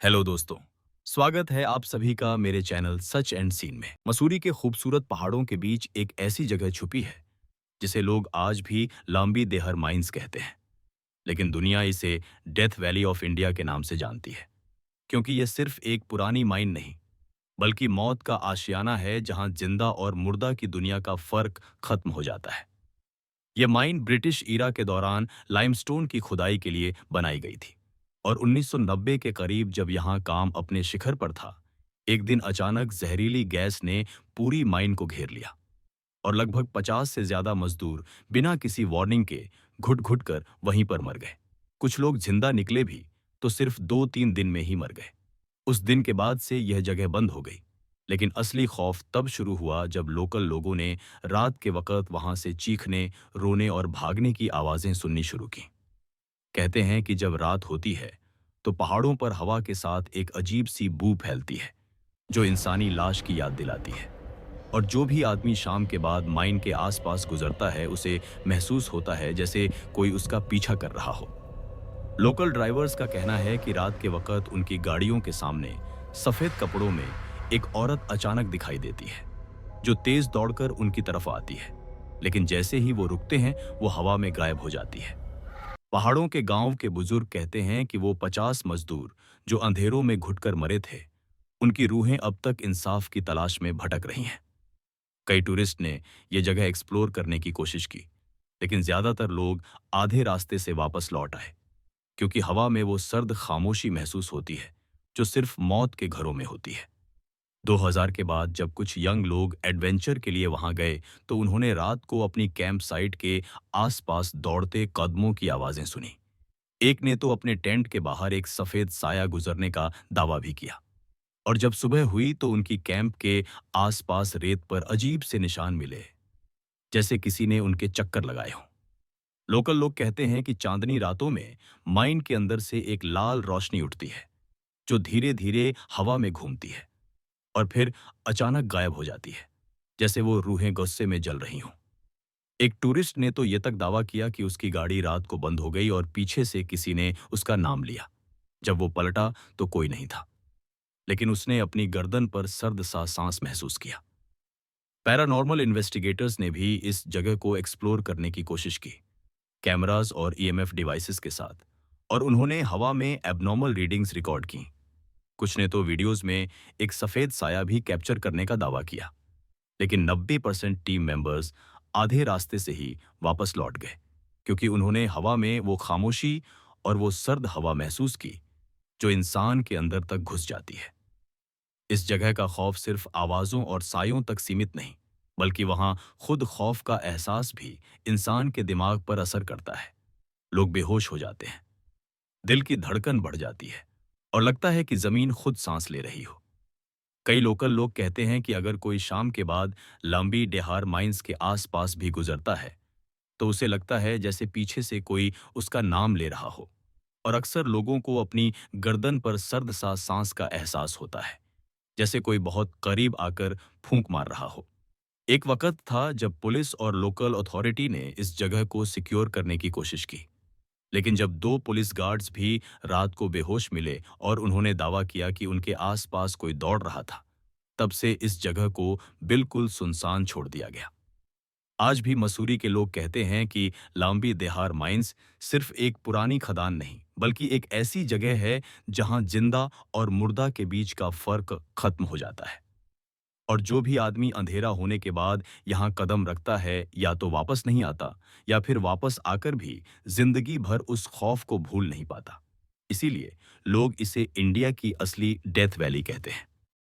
Hello दोस्तों। स्वागत है आप सभी का मेरे चैनल सच एंड सीन में। मसूरी के खूबसूरत पहाड़ों के बीच एक ऐसी जगह छुपी है जिसे लोग आज भी लाम्बी देहर माइंस कहते हैं, लेकिन दुनिया इसे डेथ वैली ऑफ इंडिया के नाम से जानती है, क्योंकि यह सिर्फ एक पुरानी माइन नहीं, बल्कि मौत का आशियाना है जहां जिंदा और मुर्दा की दुनिया का फर्क खत्म हो जाता है। यह माइन ब्रिटिश ईरा के दौरान लाइमस्टोन की खुदाई के लिए बनाई गई थी और 1990 के करीब जब यहां काम अपने शिखर पर था, एक दिन अचानक जहरीली गैस ने पूरी माइन को घेर लिया और लगभग 50 से ज्यादा मजदूर बिना किसी वार्निंग के घुट-घुट कर वहीं पर मर गए। कुछ लोग जिंदा निकले भी तो सिर्फ 2-3 दिन में ही मर गए। उस दिन के बाद से यह जगह बंद हो गई, लेकिन असली खौफ तब शुरू हुआ जब लोकल लोगों ने रात के वक्त वहां से चीखने, रोने और भागने की आवाजें सुननी शुरू की। कहते हैं कि जब रात होती है तो पहाड़ों पर हवा के साथ एक अजीब सी बू फैलती है जो इंसानी लाश की याद दिलाती है, और जो भी आदमी शाम के बाद माइन के आसपास गुजरता है उसे महसूस होता है जैसे कोई उसका पीछा कर रहा हो। लोकल ड्राइवर्स का कहना है कि रात के वक्त उनकी गाड़ियों के सामने सफेद कपड़ों में एक औरत अचानक दिखाई देती है जो तेज दौड़कर उनकी तरफ आती है, लेकिन जैसे ही वो रुकते हैं वो हवा में गायब हो जाती है। पहाड़ों के गांव के बुजुर्ग कहते हैं कि वो 50 मजदूर जो अंधेरों में घुटकर मरे थे, उनकी रूहें अब तक इंसाफ की तलाश में भटक रही हैं। कई टूरिस्ट ने ये जगह एक्सप्लोर करने की कोशिश की, लेकिन ज्यादातर लोग आधे रास्ते से वापस लौट आए, क्योंकि हवा में वो सर्द खामोशी महसूस होती है जो सिर्फ मौत के घरों में होती है। 2000 के बाद जब कुछ यंग लोग एडवेंचर के लिए वहां गए तो उन्होंने रात को अपनी कैंप साइट के आसपास दौड़ते कदमों की आवाजें सुनी। एक ने तो अपने टेंट के बाहर एक सफेद साया गुजरने का दावा भी किया, और जब सुबह हुई तो उनकी कैंप के आसपास रेत पर अजीब से निशान मिले, जैसे किसी ने उनके चक्कर लगाए हों। लोकल लोग कहते हैं कि चांदनी रातों में माइन के अंदर से एक लाल रोशनी उठती है जो धीरे धीरे हवा में घूमती है और फिर अचानक गायब हो जाती है, जैसे वो रूहें गुस्से में जल रही हों। एक टूरिस्ट ने तो ये तक दावा किया कि उसकी गाड़ी रात को बंद हो गई और पीछे से किसी ने उसका नाम लिया। जब वो पलटा तो कोई नहीं था, लेकिन उसने अपनी गर्दन पर सर्द सा सांस महसूस किया। पैरानॉर्मल इन्वेस्टिगेटर्स ने भी इस जगह को एक्सप्लोर करने की कोशिश की, कैमरास और ईएमएफ डिवाइसेस के साथ, और उन्होंने हवा में एबनॉर्मल रीडिंग्स रिकॉर्ड की। कुछ ने तो वीडियोस में एक सफेद साया भी कैप्चर करने का दावा किया, लेकिन 90% टीम मेंबर्स आधे रास्ते से ही वापस लौट गए, क्योंकि उन्होंने हवा में वो खामोशी और वो सर्द हवा महसूस की जो इंसान के अंदर तक घुस जाती है। इस जगह का खौफ सिर्फ आवाजों और सायों तक सीमित नहीं, बल्कि वहां खुद खौफ का एहसास भी इंसान के दिमाग पर असर करता है। लोग बेहोश हो जाते हैं, दिल की धड़कन बढ़ जाती है और लगता है कि जमीन खुद सांस ले रही हो। कई लोकल लोग कहते हैं कि अगर कोई शाम के बाद लंबी डेहार माइंस के आसपास भी गुजरता है तो उसे लगता है जैसे पीछे से कोई उसका नाम ले रहा हो, और अक्सर लोगों को अपनी गर्दन पर सर्द सा सांस का एहसास होता है, जैसे कोई बहुत करीब आकर फूंक मार रहा हो। एक वक्त था जब पुलिस और लोकल अथॉरिटी ने इस जगह को सिक्योर करने की कोशिश की, लेकिन जब 2 पुलिस गार्ड्स भी रात को बेहोश मिले और उन्होंने दावा किया कि उनके आसपास कोई दौड़ रहा था, तब से इस जगह को बिल्कुल सुनसान छोड़ दिया गया। आज भी मसूरी के लोग कहते हैं कि लाम्बी देहार माइंस सिर्फ एक पुरानी खदान नहीं, बल्कि एक ऐसी जगह है जहां जिंदा और मुर्दा के बीच का फर्क खत्म हो जाता है। और जो भी आदमी अंधेरा होने के बाद यहाँ कदम रखता है या तो वापस नहीं आता, या फिर वापस आकर भी जिंदगी भर उस खौफ को भूल नहीं पाता। इसीलिए लोग इसे इंडिया की असली डेथ वैली कहते हैं।